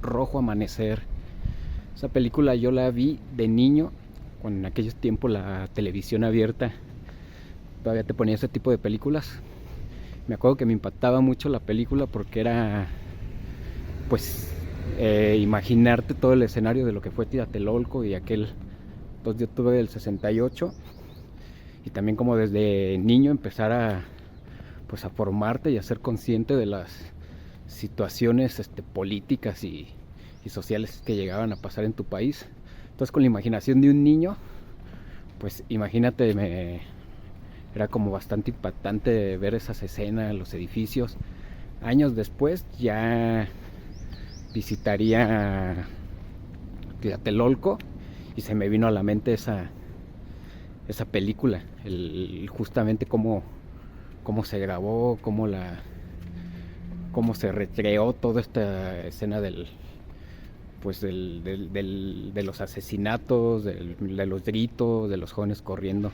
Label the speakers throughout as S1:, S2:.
S1: Rojo Amanecer. Esa película yo la vi de niño, cuando en aquellos tiempos la televisión abierta todavía te ponía ese tipo de películas. Me acuerdo que me impactaba mucho la película porque era, pues, imaginarte todo el escenario de lo que fue Tlatelolco y aquel 2 de octubre del 68, y también como desde niño empezar a, pues, a formarte y a ser consciente de las situaciones políticas y sociales que llegaban a pasar en tu país. Entonces, con la imaginación de un niño, pues imagínate, era como bastante impactante ver esas escenas, los edificios. Años después ya visitaría Tlatelolco y se me vino a la mente esa película, justamente cómo se grabó, cómo se recreó toda esta escena de los asesinatos, de los gritos, de los jóvenes corriendo.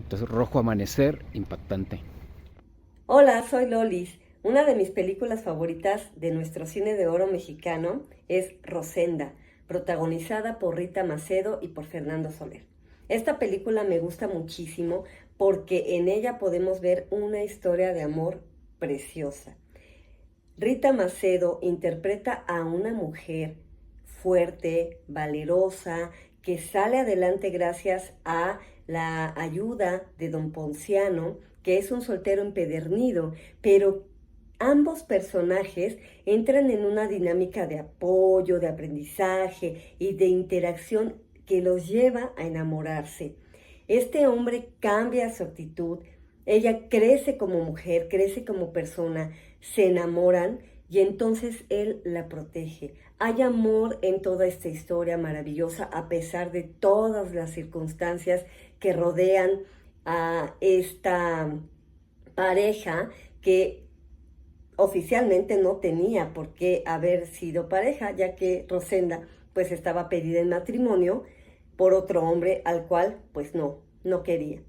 S1: Entonces, Rojo Amanecer, impactante.
S2: Hola, soy Lolis. Una de mis películas favoritas de nuestro cine de oro mexicano es Rosenda, protagonizada por Rita Macedo y por Fernando Soler. Esta película me gusta muchísimo porque en ella podemos ver una historia de amor preciosa. Rita Macedo interpreta a una mujer fuerte, valerosa, que sale adelante gracias a la ayuda de don Ponciano, que es un soltero empedernido, pero ambos personajes entran en una dinámica de apoyo, de aprendizaje y de interacción que los lleva a enamorarse. Este hombre cambia su actitud, ella crece como mujer, crece como persona, se enamoran y entonces él la protege. Hay amor en toda esta historia maravillosa a pesar de todas las circunstancias que rodean a esta pareja que oficialmente no tenía por qué haber sido pareja, ya que Rosenda pues estaba pedida en matrimonio por otro hombre al cual pues no quería.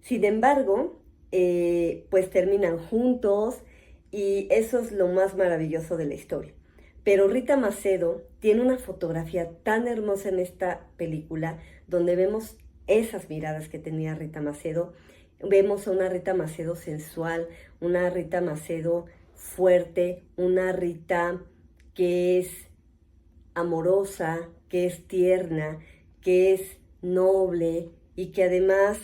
S2: Sin embargo, pues terminan juntos y eso es lo más maravilloso de la historia. Pero Rita Macedo tiene una fotografía tan hermosa en esta película donde vemos esas miradas que tenía Rita Macedo. Vemos a una Rita Macedo sensual, una Rita Macedo fuerte, una Rita que es amorosa, que es tierna, que es noble y que además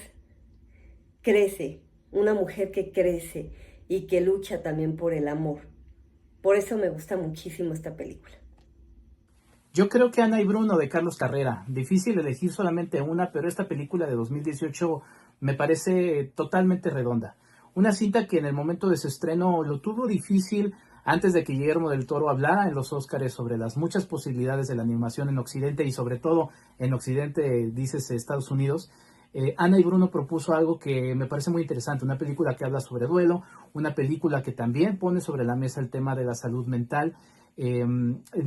S2: crece, una mujer que crece y que lucha también por el amor. Por eso me gusta muchísimo esta película.
S3: Yo creo que Ana y Bruno de Carlos Carrera. Difícil elegir solamente una, pero esta película de 2018 me parece totalmente redonda. Una cinta que en el momento de su estreno lo tuvo difícil antes de que Guillermo del Toro hablara en los Óscares sobre las muchas posibilidades de la animación en Occidente y sobre todo en Occidente, dices Estados Unidos. Ana y Bruno propuso algo que me parece muy interesante, una película que habla sobre duelo, una película que también pone sobre la mesa el tema de la salud mental,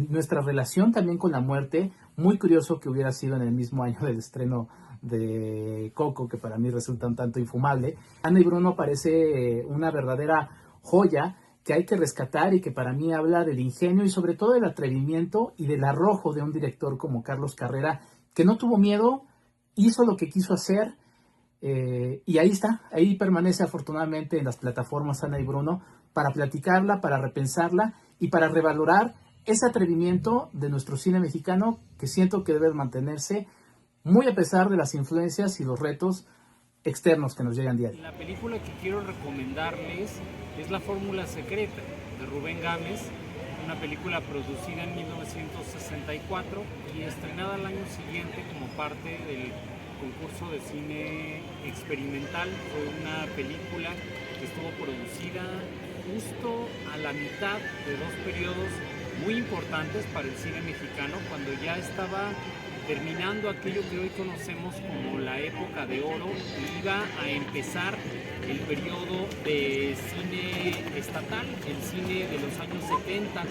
S3: nuestra relación también con la muerte. Muy curioso que hubiera sido en el mismo año del estreno de Coco, que para mí resulta un tanto infumable. Ana y Bruno parece una verdadera joya que hay que rescatar y que para mí habla del ingenio y sobre todo del atrevimiento y del arrojo de un director como Carlos Carrera, que no tuvo miedo, hizo lo que quiso hacer, y ahí está, ahí permanece afortunadamente en las plataformas Ana y Bruno para platicarla, para repensarla y para revalorar ese atrevimiento de nuestro cine mexicano que siento que debe mantenerse muy a pesar de las influencias y los retos externos que nos llegan diario.
S4: La película que quiero recomendarles es La Fórmula Secreta de Rubén Gámez, una película producida en 1964 y estrenada al año siguiente como parte del concurso de cine experimental. Fue una película que estuvo producida justo a la mitad de dos periodos muy importantes para el cine mexicano, cuando ya estaba terminando aquello que hoy conocemos como la época de oro y iba a empezar el periodo de cine estatal, el cine de los años 70,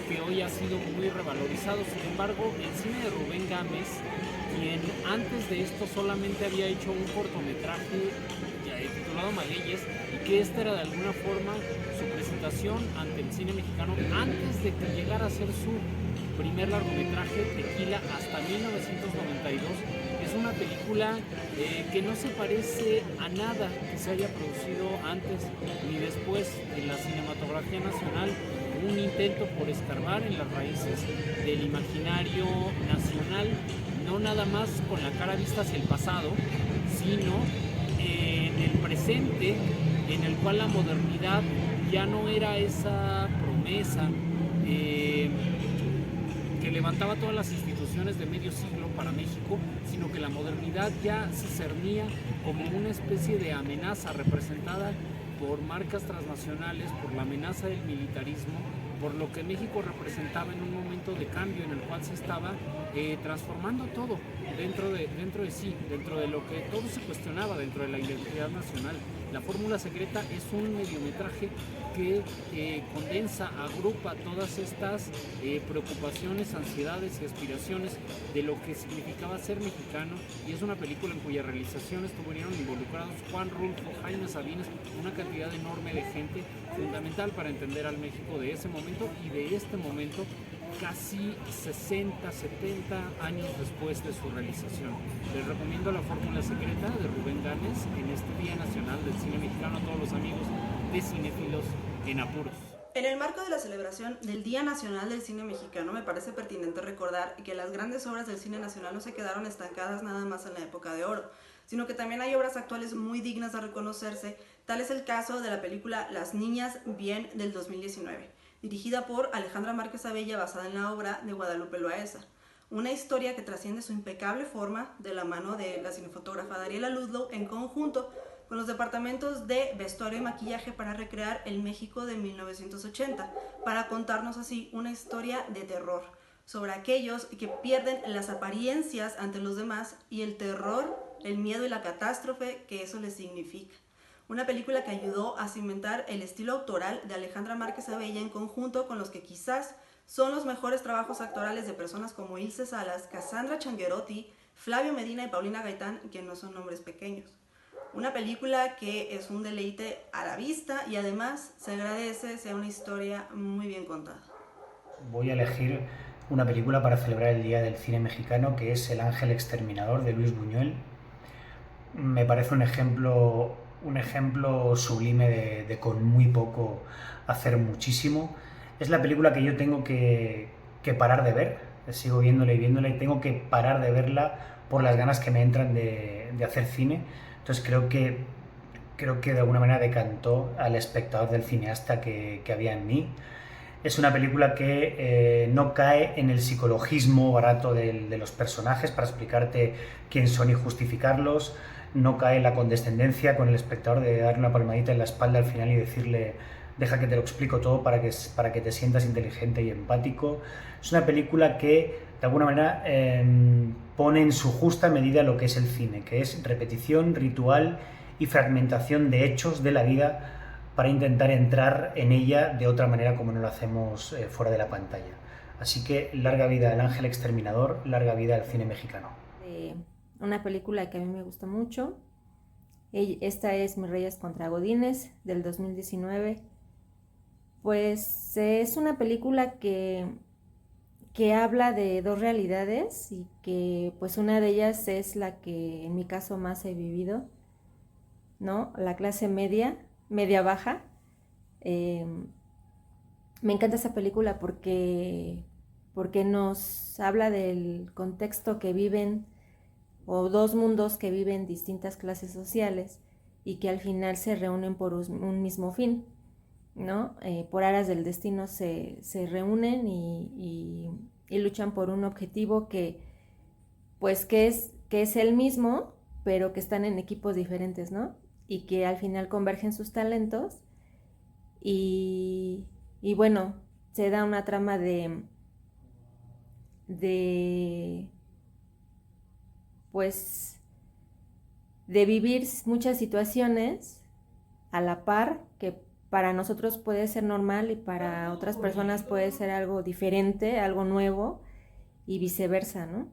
S4: que hoy ha sido muy revalorizado. Sin embargo, el cine de Rubén Gámez, quien antes de esto solamente había hecho un cortometraje titulado Magueyes, y que esta era de alguna forma su presentación ante el cine mexicano antes de que llegara a ser su primer largometraje, Tequila, hasta 1992. Es una película que no se parece a nada que se haya producido antes ni después en la cinematografía nacional. Un intento por escarbar en las raíces del imaginario nacional, no nada más con la cara vista hacia el pasado, sino en el presente, en el cual la modernidad ya no era esa promesa que levantaba todas las instituciones de medio siglo para México, sino que la modernidad ya se cernía como una especie de amenaza representada por marcas transnacionales, por la amenaza del militarismo, por lo que México representaba en un momento de cambio en el cual se estaba transformando todo dentro de sí, dentro de lo que todo se cuestionaba dentro de la identidad nacional. La Fórmula Secreta es un mediometraje que condensa, agrupa todas estas preocupaciones, ansiedades y aspiraciones de lo que significaba ser mexicano, y es una película en cuya realización estuvieron involucrados Juan Rulfo, Jaime Sabines, una cantidad enorme de gente fundamental para entender al México de ese momento y de este momento, casi 60, 70 años después de su realización. Les recomiendo La Fórmula Secreta de Rubén Gámez en este Día Nacional del Cine Mexicano a todos los amigos de cinéfilos en apuros.
S5: En el marco de la celebración del Día Nacional del Cine Mexicano, me parece pertinente recordar que las grandes obras del cine nacional no se quedaron estancadas nada más en la época de oro, sino que también hay obras actuales muy dignas de reconocerse. Tal es el caso de la película Las Niñas Bien del 2019, dirigida por Alejandra Márquez Abella, basada en la obra de Guadalupe Loaesa. Una historia que trasciende su impecable forma de la mano de la cinefotógrafa Dariela Ludlow en conjunto con los departamentos de vestuario y maquillaje para recrear el México de 1980, para contarnos así una historia de terror sobre aquellos que pierden las apariencias ante los demás y el terror, el miedo y la catástrofe que eso les significa. Una película que ayudó a cimentar el estilo autoral de Alejandra Márquez Abella en conjunto con los que quizás son los mejores trabajos actorales de personas como Ilse Salas, Cassandra Changuerotti, Flavio Medina y Paulina Gaitán, que no son nombres pequeños. Una película que es un deleite a la vista y además se agradece sea una historia muy bien contada.
S6: Voy a elegir una película para celebrar el Día del Cine Mexicano, que es El Ángel Exterminador de Luis Buñuel. Me parece un ejemplo sublime de con muy poco hacer muchísimo. Es la película que yo tengo que parar de ver. Sigo viéndola y tengo que parar de verla por las ganas que me entran de hacer cine. Entonces creo que de alguna manera decantó al espectador del cineasta que había en mí. Es una película que no cae en el psicologismo barato de los personajes para explicarte quién son y justificarlos. No cae en la condescendencia con el espectador de darle una palmadita en la espalda al final y decirle deja que te lo explico todo para que te sientas inteligente y empático. Es una película que de alguna manera pone en su justa medida lo que es el cine, que es repetición, ritual y fragmentación de hechos de la vida para intentar entrar en ella de otra manera como no lo hacemos fuera de la pantalla. Así que larga vida al Ángel Exterminador, larga vida al cine mexicano.
S7: Una película que a mí me gusta mucho. Esta es Mis Reyes contra Godines del 2019. Pues es una película que habla de dos realidades y que pues una de ellas es la que en mi caso más he vivido, ¿no? La clase media baja. Me encanta esa película porque nos habla del contexto que viven, o dos mundos que viven distintas clases sociales y que al final se reúnen por un mismo fin, ¿no? Por aras del destino se reúnen y luchan por un objetivo que es el mismo, pero que están en equipos diferentes, ¿no? Y que al final convergen sus talentos y bueno, se da una trama de vivir muchas situaciones a la par, que para nosotros puede ser normal y para otras personas puede ser algo diferente, algo nuevo y viceversa, ¿no?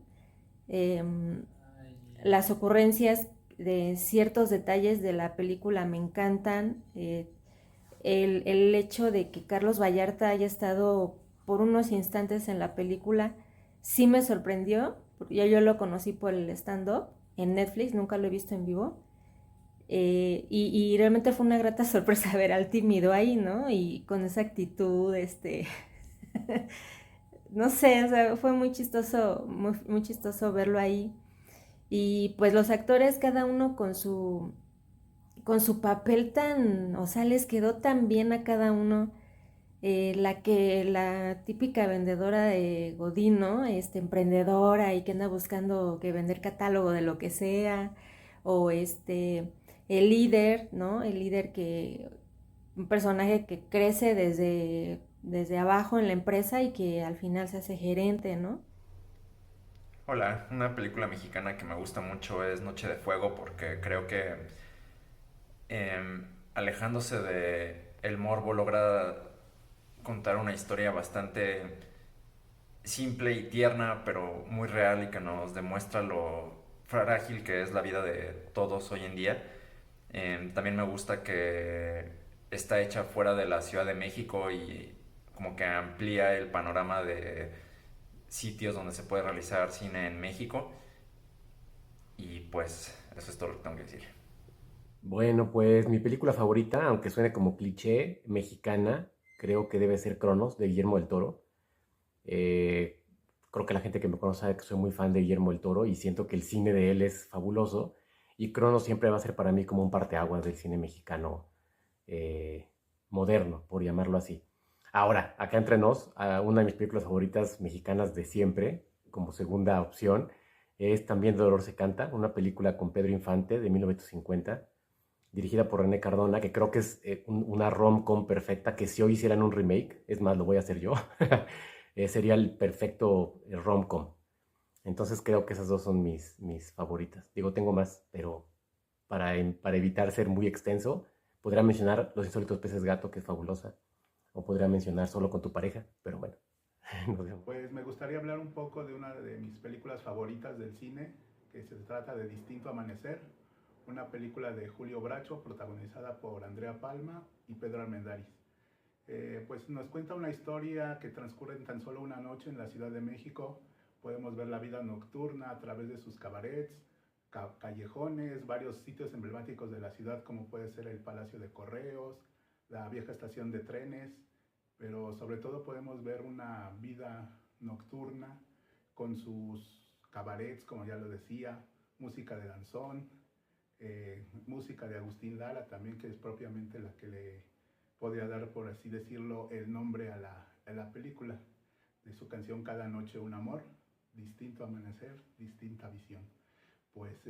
S7: Las ocurrencias de ciertos detalles de la película me encantan. El hecho de que Carlos Vallarta haya estado por unos instantes en la película sí me sorprendió, porque yo lo conocí por el stand-up en Netflix, nunca lo he visto en vivo. Y realmente fue una grata sorpresa ver al tímido ahí, ¿no? Y con esa actitud, no sé, o sea, fue muy chistoso verlo ahí. Y pues los actores, cada uno con su papel tan, o sea, les quedó tan bien a cada uno. La típica vendedora de Godín, ¿no? Emprendedora y que anda buscando que vender catálogo de lo que sea, o el líder, ¿no? El líder un personaje que crece desde abajo en la empresa y que al final se hace gerente, ¿no?
S8: Hola, una película mexicana que me gusta mucho es Noche de Fuego porque creo que alejándose de el morbo logra contar una historia bastante simple y tierna pero muy real y que nos demuestra lo frágil que es la vida de todos hoy en día. También me gusta que está hecha fuera de la Ciudad de México y como que amplía el panorama de sitios donde se puede realizar cine en México. Y pues eso es todo lo que tengo que decir.
S9: Bueno, pues mi película favorita, aunque suene como cliché, mexicana, creo que debe ser Cronos, de Guillermo del Toro. Eh, Creo que la gente que me conoce sabe que soy muy fan de Guillermo del Toro y siento que el cine de él es fabuloso. Y Cronos siempre va a ser para mí como un parteaguas del cine mexicano eh, moderno, por llamarlo así. Ahora, acá entre nos, una de mis películas favoritas mexicanas de siempre, como segunda opción, es también Dolor se canta, una película con Pedro Infante de 1950, dirigida por René Cardona, que creo que es una rom-com perfecta, que si hoy hicieran un remake, es más, lo voy a hacer yo, sería el perfecto rom-com. Entonces creo que esas dos son mis favoritas. Digo, tengo más, pero para evitar ser muy extenso, podría mencionar Los insólitos peces gato, que es fabulosa, o podría mencionar Solo con tu pareja, pero bueno, nos vemos.
S10: Pues me gustaría hablar un poco de una de mis películas favoritas del cine, que se trata de Distinto Amanecer, una película de Julio Bracho protagonizada por Andrea Palma y Pedro Armendáriz. Pues nos cuenta una historia que transcurre en tan solo una noche en la Ciudad de México. Podemos ver la vida nocturna a través de sus cabarets, callejones, varios sitios emblemáticos de la ciudad como puede ser el Palacio de Correos, la vieja estación de trenes, pero sobre todo podemos ver una vida nocturna con sus cabarets, como ya lo decía, música de danzón, música de Agustín Lara también, que es propiamente la que le podría dar, por así decirlo, el nombre a la película, de su canción Cada noche un amor, distinto amanecer, distinta visión. Pues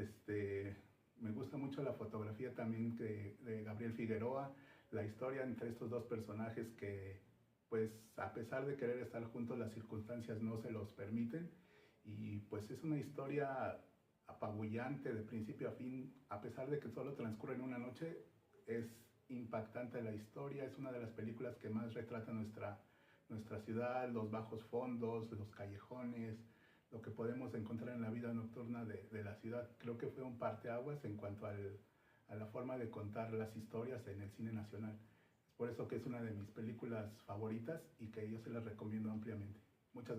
S10: me gusta mucho la fotografía también de Gabriel Figueroa, la historia entre estos dos personajes que, pues a pesar de querer estar juntos, las circunstancias no se los permiten, y pues es una historia apabullante de principio a fin, a pesar de que solo transcurre en una noche. Es impactante la historia, es una de las películas que más retrata nuestra ciudad, los bajos fondos, los callejones, lo que podemos encontrar en la vida nocturna de la ciudad. Creo que fue un parteaguas en cuanto a la forma de contar las historias en el cine nacional. Es por eso que es una de mis películas favoritas y que yo se las recomiendo ampliamente. Muchas gracias.